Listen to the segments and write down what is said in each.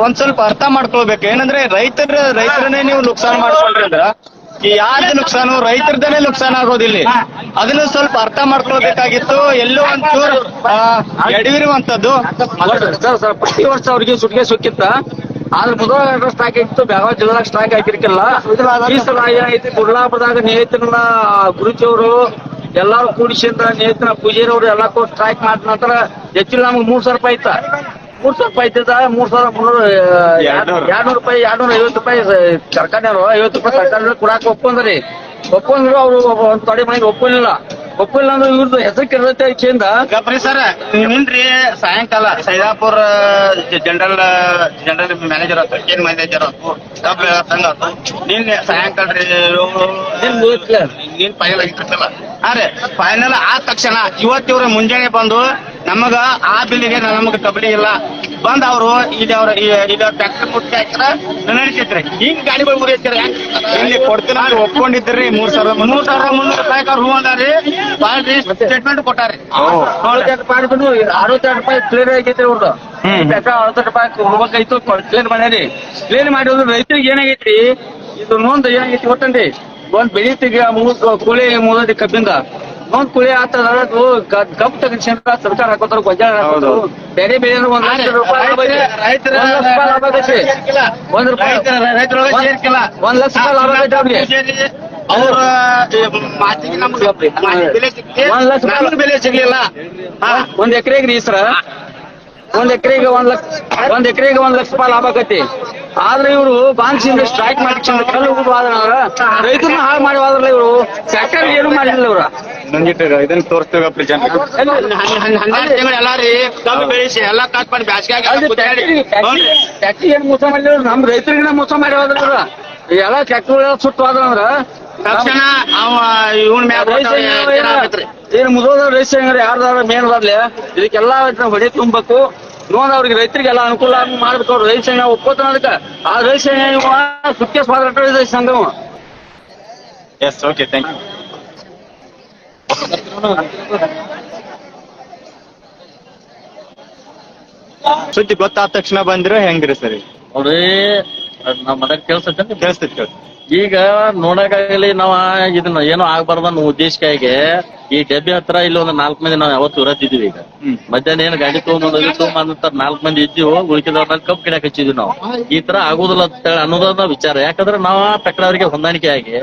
ಒಂದ್ ಸ್ವಲ್ಪ ಅರ್ಥ ಮಾಡ್ಕೊಳ್ಬೇಕು. ಏನಂದ್ರೆ ರೈತರನ್ನೇ ನೀವು ನುಕ್ಸಾನ್ ಮಾಡ್ಕೊಂಡ್ರಿ ಅಂದ್ರ ಈ ಯಾರ್ದು ನುಕ್ಸಾನು ರೈತರದೇನೆ ನುಕ್ಸಾನ್ ಆಗೋದಿಲ್ಲ. ಅದನ್ನ ಸ್ವಲ್ಪ ಅರ್ಥ ಮಾಡ್ಕೊಳ್ಬೇಕಾಗಿತ್ತು. ಎಲ್ಲೋ ಒಂಚೂರು ಎಡವಿರುವಂತದ್ದು. ಪ್ರತಿ ವರ್ಷ ಅವ್ರಿಗೆ ಸುಟ್ಟಿಗೆ ಸುಕ್ಕಿತ್ತ. ಆದ್ರೆ ಮುಧೋಳ ಸ್ಟ್ರೈಕ್ ಆಗಿತ್ತು, ಬೆಳಗಾವಿ ಜಿಲ್ಲಾದಾಗ ಸ್ಟ್ರೈಕ್ ಆಗಿರ್ಕಿಲ್ಲ. ಈ ಸಲ ಏನೈತಿ ಗುಡ್ಲಾಪದಾಗ ನೇತನ ಗುರುಜಿಯವರು ಎಲ್ಲಾರು ಕೂಡಿಸಿಂದ ನೇತನ ಪೂಜಾರಿ ಅವರು ಎಲ್ಲಾ ಕೂಡ ಸ್ಟ್ರೈಕ್ ಮಾಡಿದ ನಂತರ ಹೆಚ್ಚಿಲ್ಲ ನಮ್ಗೆ 3,000 ರೂಪಾಯಿ ಇತ್ತ. 3,000 ರೂಪಾಯಿ ಇದ್ದಿದ್ದ 3,300 ರೂಪಾಯಿ 250 ರೂಪಾಯಿ ಸರ್ಕಾರದವರು 50 ರೂಪಾಯಿ ಸರ್ಕಾರ ಕೊಡಾಕ ಒಪ್ಕೊಂಡ್ರಿ. ಒಪ್ಕೊಂಡ್ರು ಅವ್ರು ಒಂದ್ ತೊಡೆ ಮನೆಗೆ ಒಪ್ಪಿಲ್ಲ ಅಂದ್ರೆ ಇವ್ರದ್ದು ಹೆಸರು ಕೆಡತ್ತೆ ಇದಕ್ಕಿಂದ. ಗಪ್ರಿ ಸರ್ ನಿನ್ರಿ ಸಾಯಂಕಾಲ ಸೈದಾಪುರ ಜನರಲ್ ಮ್ಯಾನೇಜರ್ ಆಯ್ತು, ಏನ್ ಮ್ಯಾನೇಜರ್ ಆಯ್ತು, ಕಬ್ಬ ಸಂಘ ಆಯ್ತು, ನಿನ್ನೆ ಸಾಯಂಕಾಲ ರೀ ನೀನ್ ಫೈನಲ್ ಆಗಿರ್ತಲ್ಲ. ಅರೆ ಫೈನಲ್ ಆದ ತಕ್ಷಣ ಇವತ್ತಿವ್ರ ಮುಂಜಾನೆ ಬಂದು ನಮಗ ಆ ಬಿಲ್ಲಿಗೆ ನಮಗ ಕಬಡ್ಡಿ ಇಲ್ಲ ಬಂದ್ ಅವರು ಈಗ ಟ್ರ್ಯಾಕ್ಟರ್ ಕೊಟ್ಟು ಹಾಕ್ತಾರ ನಡೀತೈತ್ರಿ. ಹಿಂಗ್ ಗಾಡಿಗಳು ಮುರಿಯತ್ತೀರ ಇಲ್ಲಿ ಕೊಡ್ತೀನಿ ಒಪ್ಕೊಂಡಿದ್ರಿ 3,300 ರೂಪಾಯಿ ಅವ್ರು ಹೂ ಅಂದಾರಿ. ಸ್ಟೇಟ್ಮೆಂಟ್ ಕೊಟ್ಟಾರಿ 62 ರೂಪಾಯಿ ಕ್ಲಿಯರ್ ಆಗೈತ್ರಿ ಅವ್ರದ್ದು. 60 ರೂಪಾಯಿ ಹೋಗ್ಬೇಕಾಯ್ತು, ಕ್ಲಿಯರ್ ಮಾಡ್ಯಾರಿ. ಕ್ಲಿಯರ್ ಮಾಡಿದ್ರು ರೈತರಿಗೆ ಏನಾಗೈತಿ ಇದು ನೋಂದ್ ಏನಾಗೈತಿ ಗೊತ್ತಂడి. ಒಂದ್ ಬೆಳಿತಿಗೆ ಕೂಲಿ ಮೂಲದಿ ಕಬ್ಬಿಂದ ಒಂದ್ ಕುಳಿ ಆಗ್ತದ. ಕಬ್ಬು ತಗೊಂಡ್ ಸರ್ಕಾರ ಹಾಕೋತಾರ, ಗೊಂಜಾಳ ಹಾಕೋತಾರ, ಬೇರೆ ಬೇರೆ 1 ಲಕ್ಷ ರೂಪಾಯಿ ಲಾಭ ಐತಿ. 1 ರೂಪಾಯಿ 1 ಲಕ್ಷ ರೂಪಾಯಿ ಲಾಭ ಐತಿ ಅವ್ರಿಗೆ. ಅವ್ರ ಮಾತಿಗೆ ನಮ್ಗೆ ಬೆಲೆ ಸಿಗ್ಲಿಲ್ಲ. 1 ಎಕರೆಗೆ ರೀ ಸರ 1 ಎಕರೆಗೆ 1 ಲಕ್ಷ ರೂಪಾಯಿ ಲಾಭ ಆಕತಿ. ಆದ್ರೆ ಇವರು ಬಾನ್ಸಿಂದ ಸ್ಟ್ರೈಕ್ ಮಾಡಿಕೊಂಡು ಕಲ್ಲು ಹೋಗುವಾದ್ರ ರೈತರನ್ನ ಹಾಳು ಮಾಡಿ ಹೋದ್ರಲ್ಲ ಇವರು. ಸರ್ಕಾರ ಏನು ಮಾಡಿಲ್ಲ ಇವ್ರ. ಇದನ್ನ ತೋರಿಸ್ತೇವೆ ಎಲ್ಲಾರಿ ಕಬ್ಬು ಬೆಳೆಸಿ ಎಲ್ಲಾ ಕಟ್ ಮಾಡಿ ಫ್ಯಾಕ್ಟ್ರಿ ಏನ್ ಮೋಸ ಮಾಡಿಲ್ಲ, ನಮ್ ರೈತರಿಗಿನ ಮೋಸ ಮಾಡಿ ಹೋದ್ರ ಇವ್ರ. ಎಲ್ಲ ಫ್ಯಾಕ್ಟ್ರಿ ಸುಟ್ಟು ಹೋದ್ರ ತಕ್ಷಣ ಏನ್ ಮುದೋದ ರೈತ ಯಾರ್ದಾರ ಮೇನ್ ಅದಾರ್ಲಿ ಇದಕ್ಕೆಲ್ಲಾ ಹೊಡೆ ತುಂಬಬೇಕು. ನೋಡ್ ಅವ್ರಿಗೆ ರೈತರಿಗೆಲ್ಲ ಅನುಕೂಲ ಮಾಡ್ಬೇಕು. ಅವ್ರು ರೈತ ಸಂಘ ಒಪ್ಕೋತಾನ. ಅದಕ್ಕೆ ಆ ರೈತ ಸಂಘ ಸುಖ್ಯ ಸ್ವಾತಂತ್ರ್ಯ ಸಂಘ. Yes okay thank you. ಸುದ್ದಿ ಗೊತ್ತಾದ ತಕ್ಷಣ ಬಂದ್ರೆ ಹೆಂಗ್ರಿ ಸರಿ? ಅವ್ರಿ ನಾವ್ ಮನೆಗ್ ಕೇಳಿಸ್ತೈತಿ. ಈಗ ನೋಡಕ್ಕಾಗಲಿ ನಾವ ಇದನ್ನ ಏನೋ ಆಗ್ಬಾರ್ದನ್ನ ಉದ್ದೇಶಕ್ಕಾಗಿ ಈ ಡಬ್ಬಿ ಹತ್ರ ಇಲ್ಲಿ ಒಂದು 4 ಮಂದಿ ನಾವ್ ಯಾವತ್ತು ಇರತ್ತಿದ್ವಿ. ಈಗ ಮಧ್ಯಾಹ್ನ ಏನ್ ಗಾಡಿ ತಗೊಂಡ್ 4 ಮಂದಿ ಇದ್ದೀವಿ. ಉಳಿಕಿದವ್ರನ್ನ ಕಬ್ಬು ಗಿಡಕ್ ಹಚ್ಚಿದ್ವಿ ನಾವು. ಈ ತರ ಆಗುದಿಲ್ಲ ಅಂತ ಹೇಳಿ ಅನ್ನೋದನ್ನ ವಿಚಾರ. ಯಾಕಂದ್ರೆ ನಾವ ಪೆಕ್ಡವ್ರಿಗೆ ಹೊಂದಾಣಿಕೆ ಆಗಿ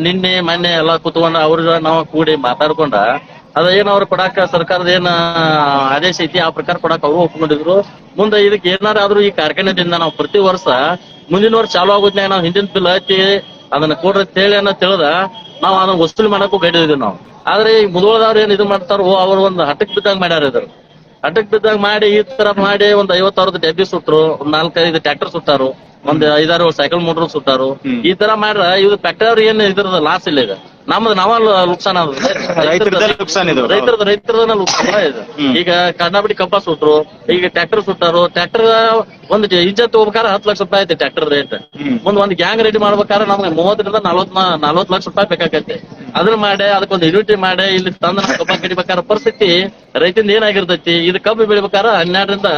ನಿನ್ನೆ ಮೊನ್ನೆ ಎಲ್ಲಾ ಕುತ್ಕೊಂಡ ಅವ್ರ ನಾವ್ ಕೂಡಿ ಮಾತಾಡ್ಕೊಂಡ ಅದೇನ್ ಅವ್ರು ಕೊಡಾಕ ಸರ್ಕಾರದ ಏನ್ ಆದೇಶ ಐತಿ ಆ ಪ್ರಕಾರ ಕೊಡಾಕ ಅವರು ಒಪ್ಕೊಂಡಿದ್ರು. ಮುಂದೆ ಇದಕ್ಕೆ ಏನಾರ ಆದ್ರೂ ಈ ಕಾರ್ಖಾನೆದಿಂದ ನಾವು ಪ್ರತಿ ವರ್ಷ ಮುಂದಿನ ವರ್ಷ ಚಾಲು ಆಗೋದ್ನಾಗ ನಾವು ಹಿಂದಿನ ಬಿಲ್ ಹತ್ತಿ ಅದನ್ನ ಕೊಡ್ರಿ ಅಂತೇಳಿ ಅನ್ನೋ ತಿಳಿದ ನಾವ್ ಅದನ್ನ ವಸೂಲಿ ಮಾಡಕ್ಕೂ ಗಡಿದ್ವಿ ನಾವು. ಆದ್ರೆ ಈ ಮುದೋಳದವ್ರು ಏನ್ ಇದು ಮಾಡ್ತಾರೋ ಅವ್ರು ಒಂದು ಹಠಕ್ ಬಿದ್ದಾಗ ಮಾಡ್ಯಾರ. ಇದ್ರು ಹಠಕ್ ಬಿದ್ದಾಗ ಮಾಡಿ ಈ ತರ ಮಾಡಿ ಒಂದ್ 50,000 ಡಬ್ಬಿ ಸುಟ್ರು, 4-5 ಟ್ರ್ಯಾಕ್ಟರ್ ಸುಟ್ಟಾರು, ಒಂದ್ 5-6 ಸೈಕಲ್ ಮೋಟರ್ ಸುಟ್ಟಾರು. ಈ ತರ ಮಾಡ್ರ ಇದು ಫ್ಯಾಕ್ಟರಿ ಏನ್ ಇದ್ರದ ಲಾಸ್ ಇಲ್ಲ. ಈಗ ನಮ್ದು ನಾವ ನುಕ್ಸಾನ ರೈತರದ ನುಕ್ಸಾನ ಇದು. ಈಗ ಕರ್ನಾಟಕ ಕಬ್ಬ ಸುಟ್ರು, ಈಗ ಟ್ರ್ಯಾಕ್ಟರ್ ಸುಟ್ಟಾರು. ಟ್ರ್ಯಾಕ್ಟರ್ ಒಂದ್ ಇಜ್ಜತ್ ಹೋಗ್ಬೇಕಾದ್ರೆ 10 ಲಕ್ಷ ರೂಪಾಯಿ ಐತಿ ಟ್ರ್ಯಾಕ್ಟರ್ ರೇಟ್. ಒಂದ್ ಗ್ಯಾಂಗ್ ರೆಡಿ ಮಾಡ್ಬೇಕಾದ್ರೆ ನಮ್ಗೆ 30ರಿಂದ 40 ಲಕ್ಷ ರೂಪಾಯಿ ಬೇಕಾಗತ್ತೆ. ಅದನ್ನ ಮಾಡಿ ಅದಕ್ಕೊಂದು ಯೂನಿಟಿ ಮಾಡಿ ಇಲ್ಲಿ ತಂದ ಕಬ್ಬ ಕಡಿಬೇಕಾದ ಪರಿಸ್ಥಿತಿ ರೈತಂದ ಏನಾಗಿರ್ತೈತಿ. ಇದು ಕಬ್ಬು ಬೆಳಿಬೇಕಾದ್ರೆ 12ರಿಂದ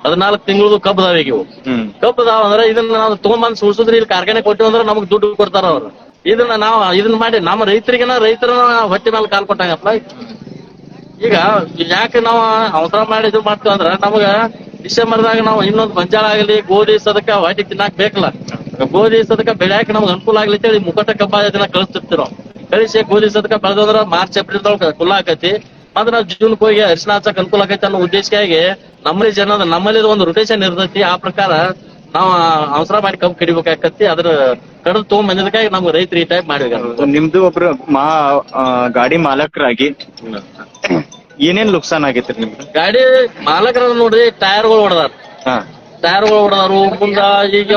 14 ತಿಂಗಳು ಕಬ್ಬದಾವ. ಈಗ ಕಬ್ಬದಾವ ಅಂದ್ರೆ ಇದನ್ನ ನಾವು ತಗೊಂಡ್ಬಂದ್ ಸುಡ್ಸುದ್ರೆ ಇಲ್ಲಿ ಕಾರ್ಖಾನೆ ಕೊಟ್ಟಿವಿ ಅಂದ್ರೆ ನಮಗ್ ದುಡ್ಡು ಕೊಡ್ತಾರ ಅವ್ರು. ಇದನ್ನ ಮಾಡಿ ನಮ್ಮ ರೈತರ ಹೊಟ್ಟೆ ಮೇಲೆ ಕಾಲ್ ಕೊಟ್ಟಂಗಪ್ಪ. ಈಗ ಯಾಕೆ ನಾವು ಅವಸರ ಮಾಡಿ ಇದು ಮಾಡ್ತೀವಿ ಅಂದ್ರ ನಮಗ ಡಿಸೆಂಬರ್ದಾಗ ನಾವು ಇನ್ನೊಂದು ಗೊಂಜಾಳ ಆಗಲಿ ಗೋಧಿ ಸದಕ ಹೊಟ್ಟೆ ತಿನ್ನಾಕ್ ಬೇಕಲ್ಲ. ಗೋಧಿ ಸದಕ ಬೆಳ್ಯಾಕ ನಮ್ಗೆ ಅನುಕೂಲ ಆಗ್ಲಿ ಅಂತೇಳಿ ಮುಖಟ ಕಬ್ಬ ಇದನ್ನ ಕಳಿಸ್ತಿರ್ತೀವಿ ನಾವು. ಕಳಿಸಿ ಗೋಧಿ ಸದಕ ಬೆಳೆದಂದ್ರ ಮಾರ್ಚ್ ಏಪ್ರಿಲ್ ಕುಲ್ಲ ಆಕತಿ. ಮತ್ತೆ ನಾವು ಜೂನ್ ಹೋಗಿ ಅರಿಶಿನ ಹಚ್ಚಕ್ ಅನುಕೂಲ ಆಗೈತೆ ಅನ್ನೋ ಉದ್ದೇಶಕ್ಕಾಗಿ ನಮ್ಮಲ್ಲಿ ಒಂದು ರೊಟೇಷನ್ ಇರ್ತೈತಿ. ಆ ಪ್ರಕಾರ ನಾವ್ ಅವಸರ ಮಾಡಿ ಕಬ್ಬು ಕಡಿಬೇಕಾಕತಿ. ಅದ್ರ ಕಡದ್ ತಗೊಂಡ್ಬಂದಿದಕ್ಕಾಗಿ ನಮ್ಗೆ ರೈತರು ಈ ಟೈಪ್ ಮಾಡಿದ. ನಿಮ್ದು ಒಬ್ರು ಗಾಡಿ ಮಾಲಕರಾಗಿ ಏನೇನ್ ನುಕ್ಸಾನ್ ಆಗೈತ್ರಿ ನಿಮ್ದು? ಗಾಡಿ ಮಾಲಕರ ನೋಡ್ರಿ ಟೈರ್ಗಳು ಹೊಡೆದಾರ. ಮುಂದ ಈಗ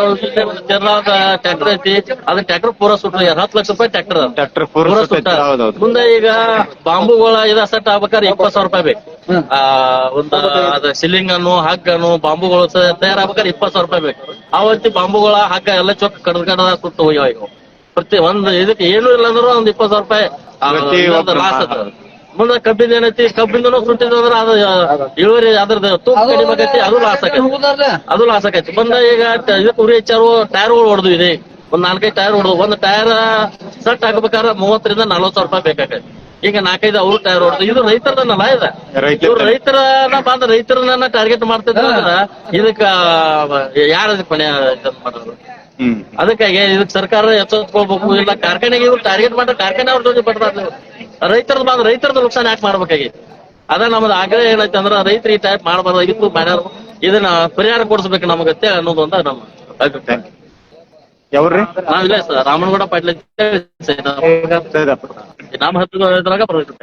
ಟ್ರ್ಯಾಕ್ಟರ್ ಐತಿ. ಅದ್ ಟ್ರ್ಯಾಕ್ಟರ್ ಪೂರ ಸುಟ್ರು. 10 ಲಕ್ಷ ರೂಪಾಯಿ ಟ್ರ್ಯಾಕ್ಟರ್ ಪೂರ ಸುಟ್ಟ. ಮುಂದೆ ಈಗ ಬಾಂಬುಗಳ ಸೆಟ್ ಆಗ್ಬೇಕಾದ್ರೆ 20,000 ರೂಪಾಯಿ ಬೇಕು. ಅದ ಸಿಲಿಂಗ್ ಅನ್ನು ಹಗ್ಗನು ಬಾಂಬುಗಳು ತಯಾರಾಗ್ಬೇಕಾದ್ರೆ 20,000 ರೂಪಾಯಿ ಬೇಕು. ಅವತ್ತಿ ಬಾಂಬುಗಳ ಹಗ್ಗ ಎಲ್ಲ ಚೊಕ್ಕ ಕಡ್ದ ಸುಟ್ಟು ಹೋಗ್ಯಾವ. ಪ್ರತಿ ಒಂದ್ ಇದಕ್ಕೆ ಏನು ಇಲ್ಲ ಅಂದ್ರೂ ಒಂದ್ 20,000 ರೂಪಾಯಿ ಲಾಸ್ ಅದ. ಮುಂದೆ ಕಬ್ಬಿಂದ ಏನೈತಿ, ಕಬ್ಬಿಂದನೂ ಸುಟ್ಟಿದ್ರೆ ಅದು ಇಳುವರಿ ಅದ್ರದ್ದು ತೂಕ ಕಡಿಮೆ ಆಗೈತಿ, ಅದು ಲಾಸ್ ಆಕೈತಿ. ಬಂದ ಈಗ ಇದಕ್ಕೆ ಉರಿ ಹೆಚ್ಚಾರು ಟೈರ್ಗಳು ಹೊಡೆದು ಇದೆ, ಒಂದ್ 4-5 ಟೈರ್ ಹೊಡೆದು, ಒಂದ್ ಟೈರ್ ಸೆಟ್ ಹಾಕ್ಬೇಕಾದ್ರೆ 30,000-40,000 ರೂಪಾಯಿ ಬೇಕಾಗೈತಿ. ಈಗ 4-5 ಅವ್ರು ಟೈರ್ ಹೊಡೆದು, ಇದು ರೈತರದಲ್ಲ ಇದೆ. ಇವ್ರು ರೈತರನ್ನ ಬಂದ ರೈತರನ್ನ ಟಾರ್ಗೆಟ್ ಮಾಡ್ತಿದ್ರ ಇದಕ್ಕ ಯಾರ ಪಣೆ ಮಾಡೋದು? ಅದಕ್ಕಾಗಿ ಇದಕ್ ಸರ್ಕಾರ ಎಚ್ಚೆತ್ಕೊಳ್ಬೇಕು. ಇಲ್ಲ ಕಾರ್ಖಾನೆಗೆ ಇವ್ರು ಟಾರ್ಗೆಟ್ ಮಾಡಿ ಕಾರ್ಖಾನೆ ಅವ್ರ ಜೊತೆ ಬರ್ತಾರೆ. ರೈತರದ ಬಂದ್ ರೈತರದ ನುಕ್ಸಾನ ಯಾಕೆ ಮಾಡ್ಬೇಕಾಗಿತ್ತು? ಅದ ನಮ್ದು ಆಗ್ರಹ ಏನೈತೆ ಅಂದ್ರ ರೈತರು ಈ ಟೈಪ್ ಮಾಡಬಾರ್ದಾಗಿತ್ತು, ಮಾಡ್ಯಾರ. ಇದನ್ನ ಪರಿಹಾರ ಕೊಡಿಸ್ಬೇಕು ನಮಗತ್ತೆ ಅನ್ನೋದು ಅಂತ ನಮ್ಮ ಅಭಿಪ್ರಾಯ. ಯಾವ್ರಿ? ನಾವಿಲ್ಲ ಸರ್, ರಾಮನಗೌಡ ಪಾಟೀಲ್ ನಮ್ಮ 10 ಇದ್ರಾಗ ಬರೋದು.